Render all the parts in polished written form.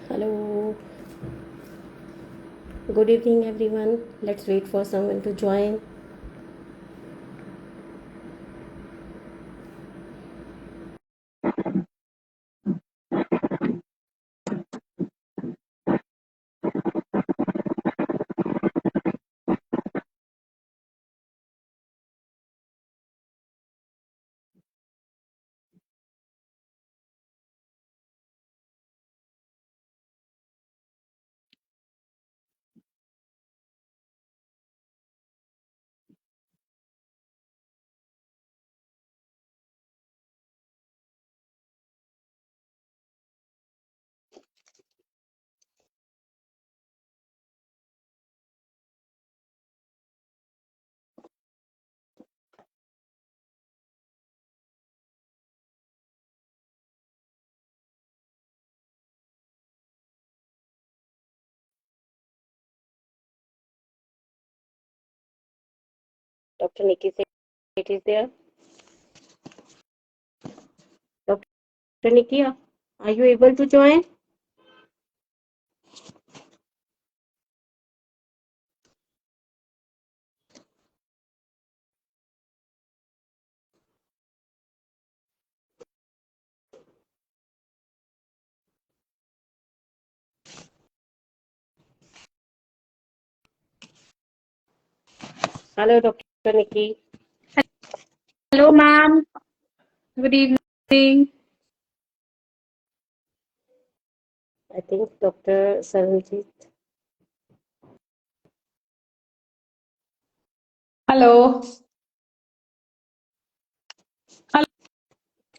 Hello, good evening everyone. Let's wait for someone to join. Dr. Nikki said it is there. Dr. Nikki, are you able to join? Hello, Dr. Nikki. Hello, ma'am. Good evening. I think Dr. Saranjit. Hello.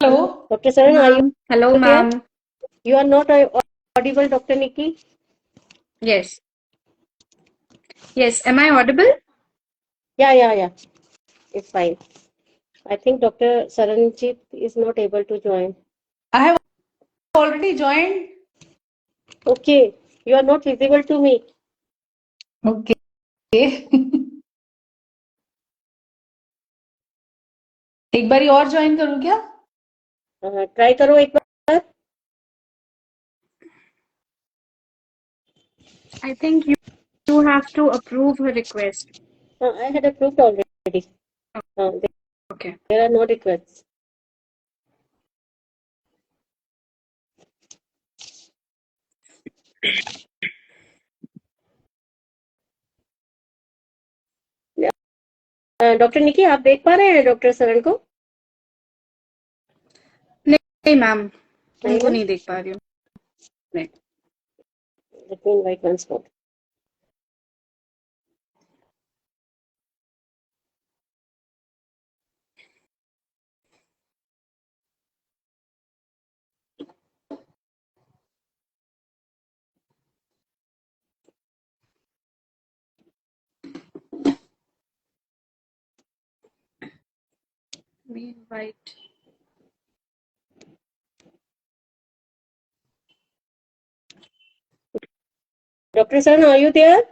Hello, Dr. Saran, are you ma'am. Hello, there? ma'am. You are not audible, Dr. Nikki. Yes. Yes. Am I audible? Yeah. It's fine. I think Dr. Saranjit is not able to join. I have already joined. Okay, you are not visible to me. Okay. एक बारी और join करूं क्या? Try करो एक बार. I think you have to approve her request. I had approved already. Uh, Okay. there are no requests. Doctor Nikki, आप देख पा रहे हैं डॉक्टर सरन को? नहीं मैम, नहीं उनको ना? नहीं देख पा रही हूँ. नहीं. Let me invite once more. We invite. Dr. Saran, are you there?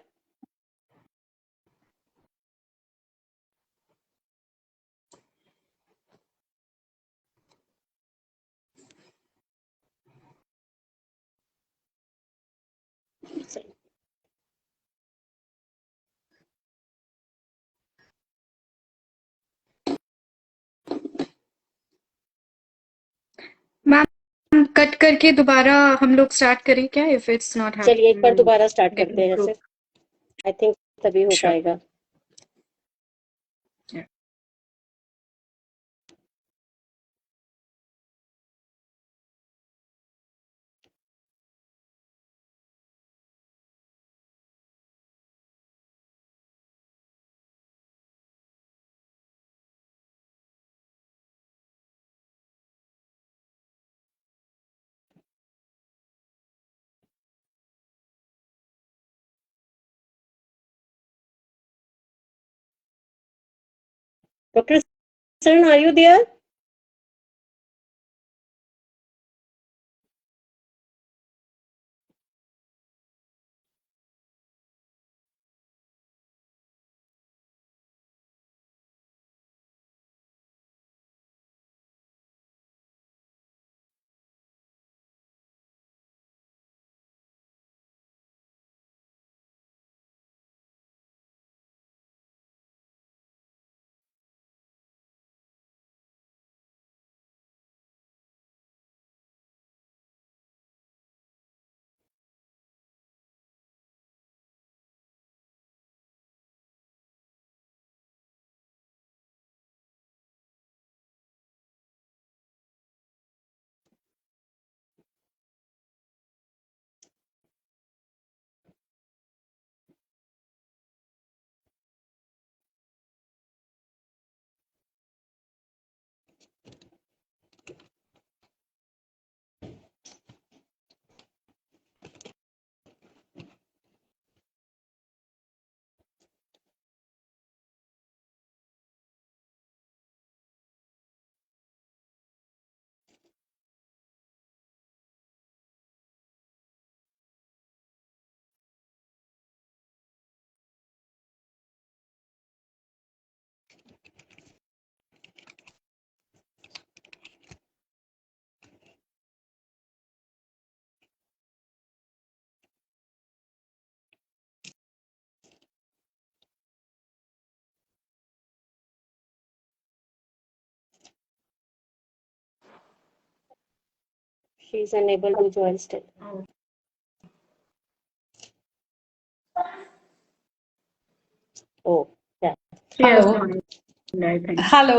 Ma'am cut करके दोबारा हम लोग स्टार्ट करें क्या? If it's not चलिए एक बार दोबारा स्टार्ट getting करते हैं approved. ऐसे. आई थिंक तभी हो Sure. पाएगा. Yeah. Dr. Saran, are you there? She is unable to join still. Oh, yeah. She has Hello. joined, I think. Hello.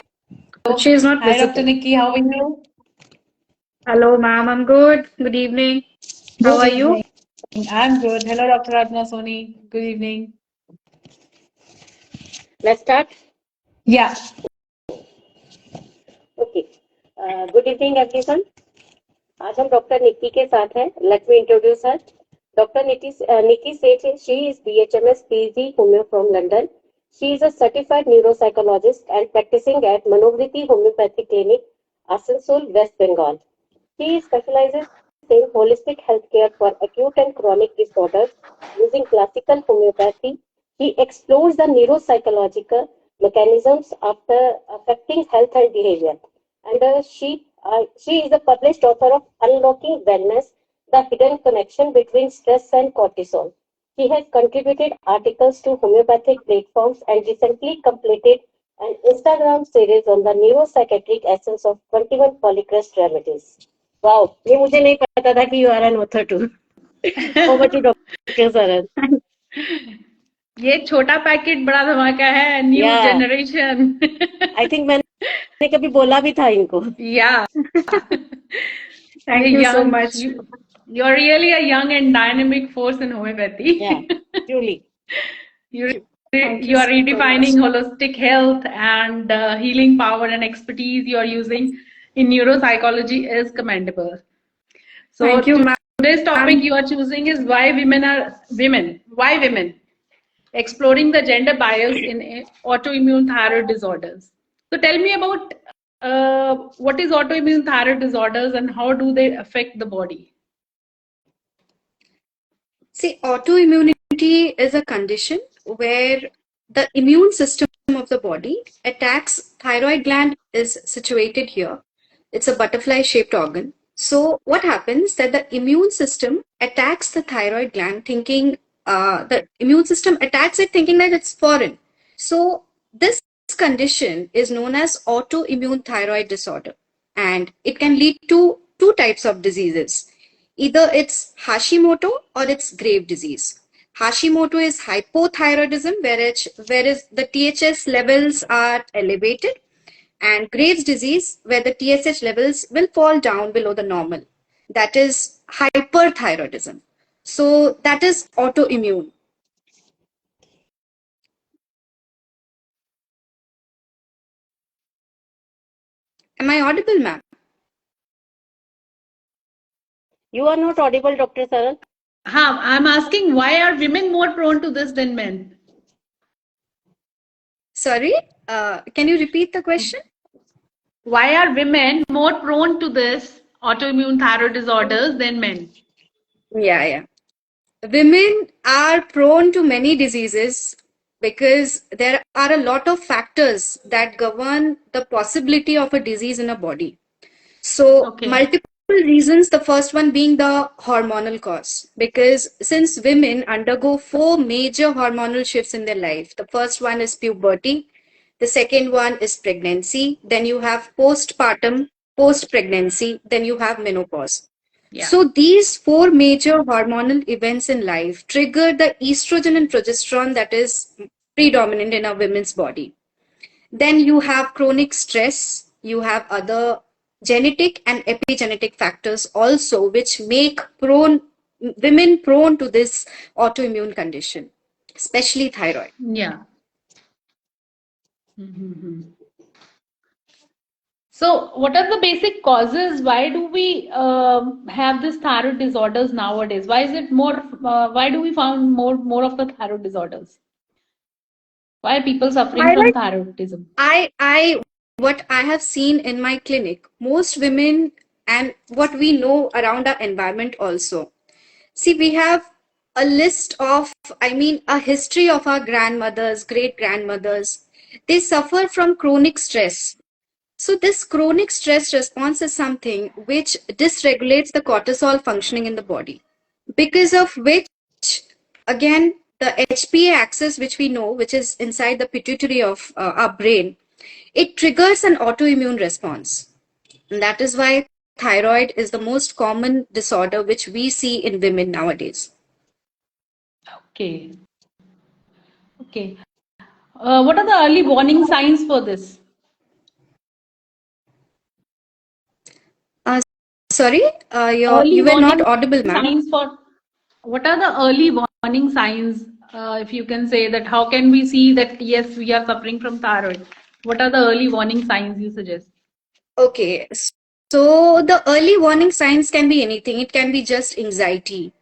But she is not Hi, visible. Dr. Nikki. How are you? Hello, ma'am. I'm good. Good evening. How are you? I'm good. Hello, Dr. Ratna Soni. Good evening. Let's start. Yeah. Okay good evening everyone. आज हम doctor Nikki के साथ हैं. Let me introduce her. Doctor Nikki Seth. She is BHMS PG homeo from London. She is a certified neuropsychologist and practicing at Manovriti Homeopathy Clinic, Asansol, West Bengal. She specializes in holistic healthcare for acute and chronic disorders using classical homeopathy. She explores the neuropsychological mechanisms after affecting health and behavior. And she is the published author of Unlocking Wellness: The Hidden Connection Between Stress and Cortisol. She has contributed articles to homeopathic platforms and recently completed an Instagram series on the neuropsychiatric essence of 21 polycrest remedies. Wow, ये मुझे नहीं पता था कि you are an author too. Over to Dr. Saran. ये छोटा packet बड़ा धमाका है. New Yeah. Generation. I think मैंने कभी बोला भी था इनको. Yeah. Thank you so much. You're really a young and dynamic force in homeopathy. Yeah, truly. You Thank you you are so redefining much. holistic health, and healing power and expertise you are using in neuropsychology is commendable. So Thank you, ma'am. today's topic you are choosing is why women are women. Why women? Exploring the gender bias in autoimmune thyroid disorders. So tell me about what is autoimmune thyroid disorders and how do they affect the body? See, autoimmunity is a condition where the immune system of the body attacks thyroid gland is situated here. It's a butterfly-shaped organ. So what happens that the immune system attacks the thyroid gland thinking the immune system attacks it thinking that it's foreign. So this condition is known as autoimmune thyroid disorder, and it can lead to two types of diseases. Either it's Hashimoto or it's Grave disease. Hashimoto is hypothyroidism, whereas the THS levels are elevated, and Graves disease, where the TSH levels will fall down below the normal. That is hyperthyroidism. So that is autoimmune. Am I audible, ma'am? You are not audible, Dr. Saran. I'm asking why are women more prone to this than men? Sorry, can you repeat the question? Why are women more prone to this autoimmune thyroid disorders than men? Yeah. Women are prone to many diseases because there are a lot of factors that govern the possibility of a disease in a body. So, Okay. multiple reasons, the first one being the hormonal cause. Because since women undergo 4 major hormonal shifts in their life, the first one is puberty, the second one is pregnancy, then you have postpartum, post-pregnancy, then you have menopause. Yeah. So these 4 major hormonal events in life trigger the estrogen and progesterone that is predominant in a woman's body. Then you have chronic stress, you have other genetic and epigenetic factors also, which make women prone to this autoimmune condition, especially thyroid. Yeah. So, what are the basic causes? Why do we have this thyroid disorders nowadays? Why is it more? Why do we find more of the thyroid disorders? Why are people suffering from thyroidism? What I have seen in my clinic, most women and what we know around our environment also. See, we have a list of, a history of our grandmothers, great grandmothers. They suffer from chronic stress. So this chronic stress response is something which dysregulates the cortisol functioning in the body, because of which, again, the HPA axis, which we know, which is inside the pituitary of our brain, it triggers an autoimmune response. And that is why thyroid is the most common disorder which we see in women nowadays. Okay. Okay. What are the early warning signs for this? Sorry, Early you were not warning audible, ma'am. signs for what are the early warning signs? If you can say that, how can we see that yes, we are suffering from thyroid? What are the early warning signs you suggest? Okay, so the early warning signs can be anything. It can be just anxiety,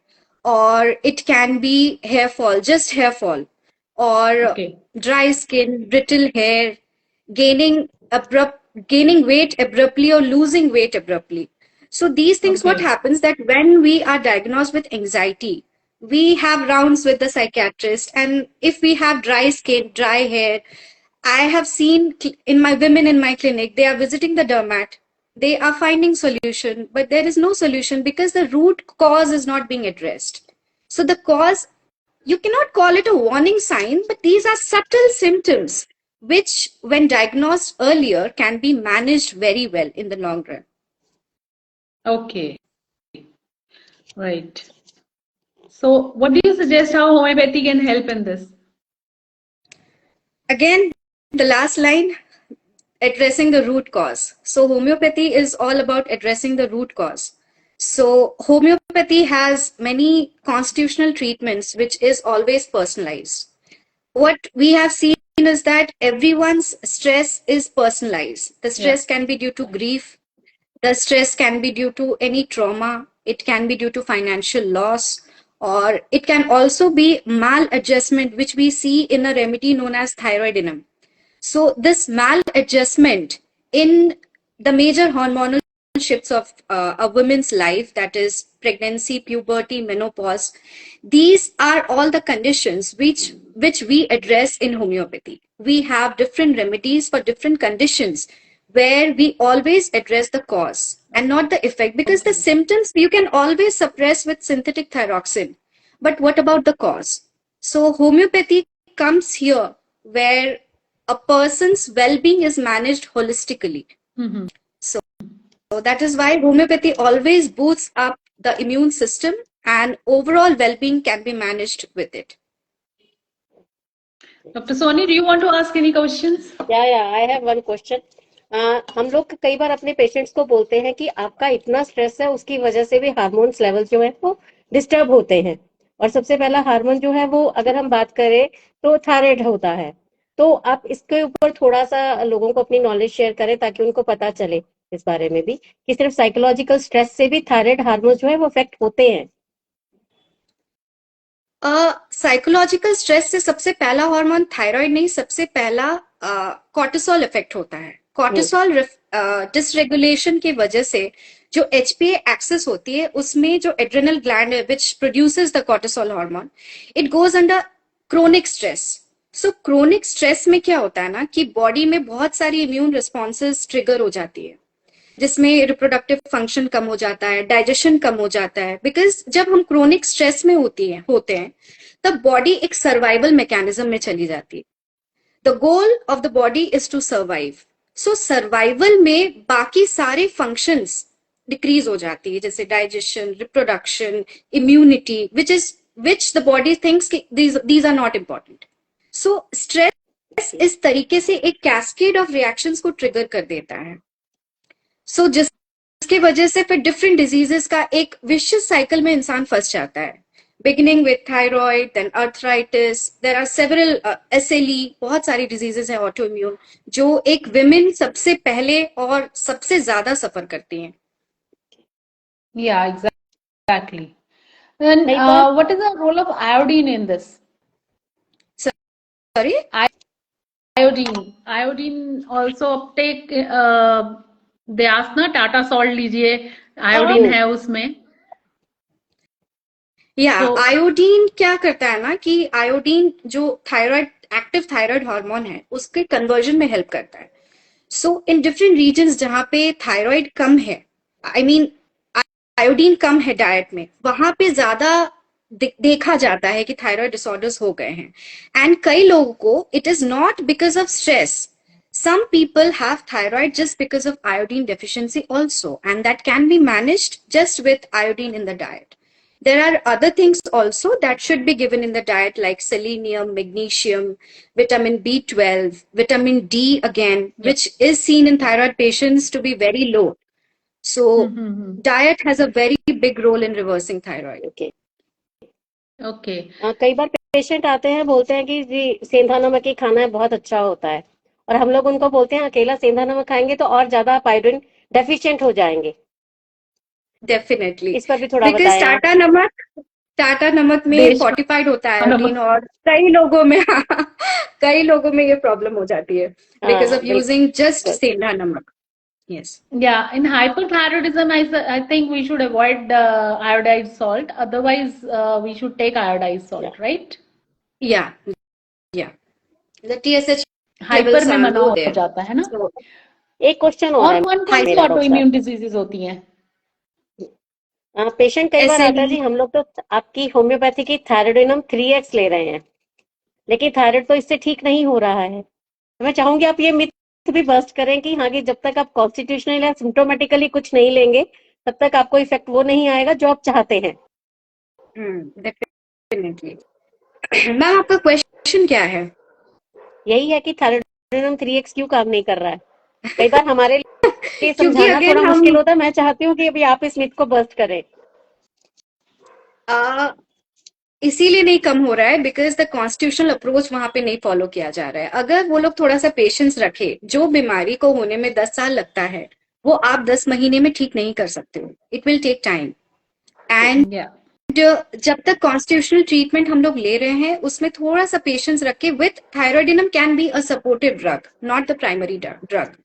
or it can be hair fall, just hair fall, or Okay. dry skin, brittle hair, gaining weight abruptly or losing weight abruptly. So these things, what Okay. happens that when we are diagnosed with anxiety, we have rounds with the psychiatrist, and if we have dry skin, dry hair, I have seen in my women in my clinic, they are visiting the dermat, they are finding solution, but there is no solution because the root cause is not being addressed. So the cause, you cannot call it a warning sign, but these are subtle symptoms which, when diagnosed earlier, can be managed very well in the long run. Okay. Right. So, what do you suggest how homeopathy can help in this? Again, the last line, addressing the root cause. So homeopathy is all about addressing the root cause. So homeopathy has many constitutional treatments which is always personalized. What we have seen is that everyone's stress is personalized. The stress can be due to grief, the stress can be due to any trauma, it can be due to financial loss, or it can also be maladjustment, which we see in a remedy known as thyroidinum. So this maladjustment in the major hormonal shifts of a woman's life, that is pregnancy, puberty, menopause, these are all the conditions which we address in homeopathy. We have different remedies for different conditions where we always address the cause and not the effect, because the symptoms you can always suppress with synthetic thyroxine. But what about the cause? So homeopathy comes here where a person's well-being is managed holistically. Mm-hmm. So that is why homeopathy always boosts up the immune system and overall well-being can be managed with it. Dr. Soni, do you want to ask any questions? Yeah, I have one question. हम लोग कई बार अपने patients को बोलते हैं कि आपका इतना स्ट्रेस है, उसकी वजह से भी हार्मोन्स लेवल जो है वो डिस्टर्ब होते हैं, और सबसे पहला हार्मोन जो है वो अगर हम बात करें तो थायराइड होता है। तो आप इसके ऊपर थोड़ा सा लोगों को अपनी नॉलेज शेयर करें ताकि उनको पता चले इस बारे में भी कि सिर्फ साइकोलॉजिकल स्ट्रेस से भी थायराइड हार्मोन जो है वो अफेक्ट होते हैं। साइकोलॉजिकल स्ट्रेस से सबसे पहला हार्मोन थायराइड नहीं, सबसे पहला कॉर्टिसोल इफेक्ट होता है। कॉर्टिसोल डिसरेगुलेशन की वजह से जो एचपीए एक्सेस होती है उसमें जो एड्रेनल ग्लैंड है which produces the cortisol hormone, it goes under chronic stress. So chronic stress में क्या होता है ना कि बॉडी में बहुत सारी इम्यून रिस्पॉन्सेज ट्रिगर हो जाती है, जिसमें रिप्रोडक्टिव फंक्शन कम हो जाता है, डाइजेशन कम हो जाता है, बिकॉज जब हम क्रोनिक स्ट्रेस में होते हैं तब बॉडी एक सर्वाइवल मैकेनिज्म में चली जाती है। The goal of the body is to survive. So survival में बाकी सारे फंक्शंस डिक्रीज हो जाती है, जैसे digestion, reproduction, immunity, which the body thinks these are not important. So stress इस तरीके से एक कैस्केड ऑफ रिएक्शंस को ट्रिगर कर देता है। सो जिसकी वजह से फिर डिफरेंट डिजीजेस का एक विशियस साइकिल में इंसान फंस जाता है, beginning with thyroid, then arthritis, there are several SLE, बहुत सारी डिजीजेस हैं ऑटो इम्यून जो एक विमेन सबसे पहले और सबसे ज्यादा सफर करती हैं। Yeah, exactly. Then what is the role of iodine in this? Sorry? Iodine also uptake, they ask ना टाटा सॉल्ट लीजिए, आयोडीन है उसमें। आयोडीन क्या करता है ना कि आयोडीन जो थायराइड, एक्टिव थायराइड हार्मोन है, उसके कन्वर्जन में हेल्प करता है। सो इन डिफरेंट रीजन्स जहां पे थायराइड कम है, आयोडीन कम है डाइट में, वहां पे ज्यादा देखा जाता है कि थायराइड डिसऑर्डर्स हो गए हैं। एंड कई लोगों को it is not because of stress, Some people have thyroid just because of iodine deficiency also, and that can be managed just with iodine in the diet. There are other things also that should be given in the diet, like selenium, magnesium, vitamin B12, vitamin D again, which is seen in thyroid patients to be very low. So Mm-hmm. diet has a very big role in reversing thyroid. Okay Okay. कई बार patient आते हैं बोलते हैं कि जी सेंधा नमक ही खाना है बहुत अच्छा होता है और हम लोग उनको बोलते हैं अकेला सेंधा नमक खाएंगे तो और ज्यादा आप आयोडीन डेफिशिएंट हो जाएंगे डेफिनेटली, इस पर भी थोड़ा बिकॉज बताएं आप टाटा नमक में देश फोर्टिफाइड होता है का नमक। आयोडीन, और कई लोगों में कई लोगों में ये प्रॉब्लम हो जाती है बिकॉज ऑफ यूजिंग जस्ट सेंधा नमक. Yes. Yeah, in hyperthyroidism, I think we should avoid iodized salt. Otherwise, we should take iodized salt, right? Yeah. The TSH hyper levels में are मना low हो there. जाता है ना. So, एक question और और है कौन कौन सी मेरा ऑटो डॉक्टर इम्यून डिजीजेस होती हैं? पेशेंट कई बार SLE आता है जी हम लोग तो आपकी होम्योपैथी की थायरोडिनम 3x ले रहे हैं लेकिन थायराइड तो इससे ठीक नहीं हो रहा है तो मैं चाहूंगी आप ये मिथ भी बस्ट करें कि हाँ कि जब तक आप कॉन्स्टिट्यूशनल या सिम्टोमेटिकली कुछ नहीं लेंगे तब तक आपको इफेक्ट वो नहीं आएगा जो आप चाहते हैं. डेफिनेटली. मैम आपका क्वेश्चन क्या है? यही है कि थायरोडिनम 3x क्यों काम नहीं कर रहा है. कई बार हमारे लिए क्योंकि समझाना again थोड़ा हम मुश्किल होता है. मैं चाहती हूँ कि अभी आप इस मिथ को बस्ट करें. इसीलिए नहीं कम हो रहा है बिकॉज द कॉन्स्टिट्यूशनल अप्रोच वहां पे नहीं फॉलो किया जा रहा है. अगर वो लोग थोड़ा सा पेशेंस रखे, जो बीमारी को होने में 10 साल लगता है वो आप 10 महीने में ठीक नहीं कर सकते हो. It will take time. And जब तक कॉन्स्टिट्यूशनल ट्रीटमेंट हम लोग ले रहे हैं उसमें थोड़ा सा पेशेंस रखे. With thyroidinum can be a supportive drug, not the primary drug.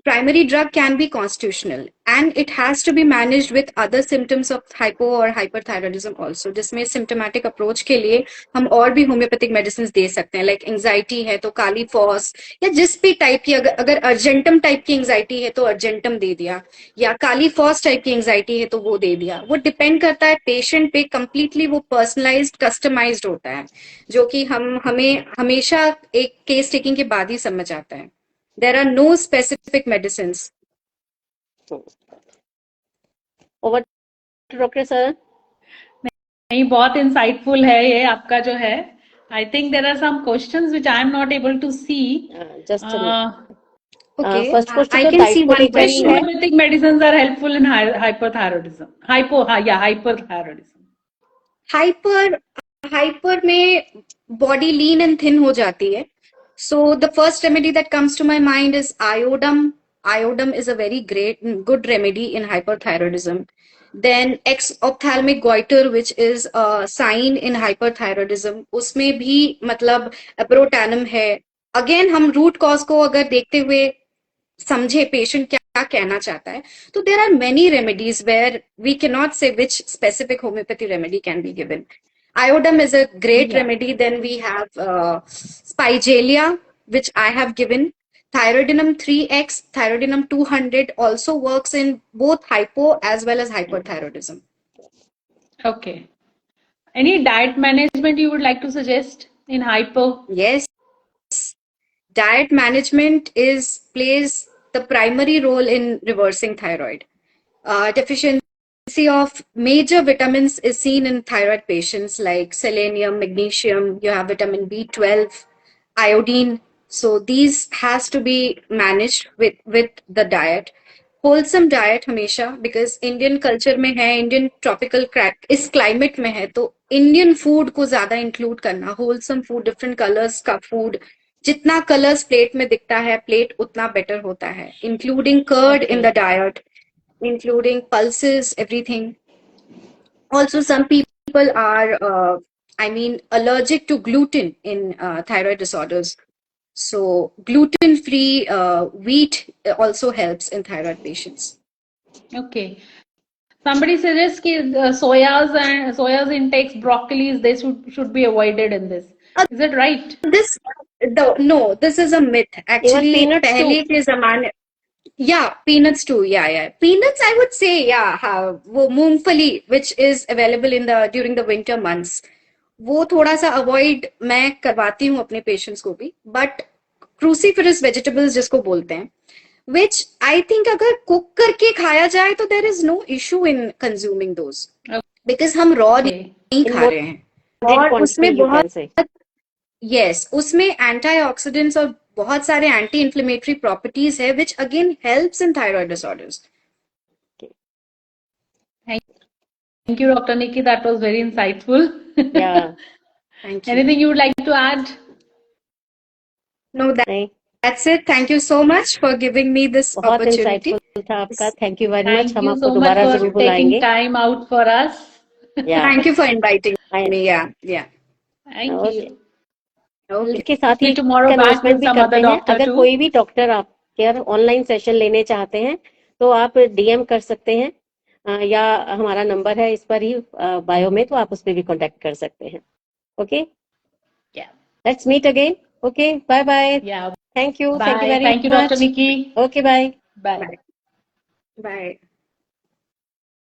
Primary drug can be constitutional and it has to be managed with other symptoms of hypo or hyperthyroidism also, जिसमें symptomatic approach के लिए हम और भी homeopathic medicines दे सकते हैं. like anxiety है तो काली फॉस, या जिस भी टाइप की, अगर अर्जेंटम टाइप की एंजाइटी है तो अर्जेंटम दे दिया, या काली फॉस टाइप की एंजाइटी है तो वो दे दिया. वो डिपेंड करता है पेशेंट पे, कंप्लीटली वो पर्सनलाइज्ड कस्टमाइज्ड होता है, जो कि हमें हमेशा एक केस टेकिंग के बाद ही समझ आता है. There are no specific medicines. Over doctor sir. नहीं, बहुत इंसाइटफुल है ये आपका जो है. I think there are some questions which I am not able to see. Just Okay, first question I तो can see डाइट one होनी चाहिए question. है. Homeopathic medicines are helpful in hyperthyroidism. Hyperthyroidism. Hyper में body lean and thin हो जाती है. So the first remedy that comes to my mind is iodum. Iodum is a very good remedy in hyperthyroidism. Then exophthalmic goiter, which is a sign in hyperthyroidism, उसमें भी मतलब एप्रोटैनम है. Again हम root cause को अगर देखते हुए समझे पेशेंट क्या कहना चाहता है, तो there are many remedies where we can not say which specific homeopathy remedy can be given. Iodum is a great remedy. Then we have Spigelia, which I have given. Thyroidinum 3x, Thyroidinum 200 also works in both hypo as well as hyperthyroidism. Okay. Any diet management you would like to suggest in hypo? Yes. Diet management plays the primary role in reversing thyroid. Deficiency of major vitamins is seen in thyroid patients like selenium, magnesium, you have vitamin B12, iodine. So these has to be managed with the diet. Wholesome diet हमेशा, because Indian culture में है, Indian tropical इस climate में है, तो Indian food को ज्यादा include करना. wholesome food, different colors का food, जितना कलर्स प्लेट में दिखता है प्लेट उतना बेटर होता है. Including curd in the diet, including pulses, everything. Also, some people are, allergic to gluten in thyroid disorders. So, gluten-free wheat also helps in thyroid patients. Okay. Somebody suggests that soyas intakes, broccolis, they should be avoided in this. Is it right? No, this is a myth. Actually, पहले के ज़माने, yeah, peanuts too. Yeah. Peanuts, I would say, yeah. वो मूंगफली, which is available during the winter months, वो थोड़ा सा avoid मैं करवाती हूँ अपने patients को भी. But cruciferous vegetables जिसको बोलते हैं, which I think अगर cook करके खाया जाए तो there is no issue in consuming those, because हम raw Okay. नहीं खा रहे हैं, और उसमें बहुत yes, उसमें antioxidants और बहुत सारे एंटी इन्फ्लेमेटरी प्रॉपर्टीज है, which again helps in thyroid disorders. Thank you, Dr. Nikki. That was very insightful. Yeah. Thank you. Anything you would like to add? No, that's it. Thank you so much for giving me this बहुत opportunity. insightful था आपका, thank you very much. Thank हम you आपको so much दोबारा for जरूर taking बुलाएंगे. time out for us. Yeah. Thank you for inviting me. Yeah. Thank Okay. you. Okay. इसके साथ ही See tomorrow back announcement with भी some करते other हैं, doctor अगर too. कोई भी डॉक्टर आपके ऑनलाइन सेशन लेने चाहते हैं तो आप डीएम कर सकते हैं, या हमारा नंबर है इस पर ही बायो में, तो आप उस पर भी कांटेक्ट कर सकते हैं. Okay, Yeah. Let's meet again. Okay, bye bye. Yeah. Thank you Bye. Very Thank you, much. Dr. Nikki. Okay, bye. Bye. Bye.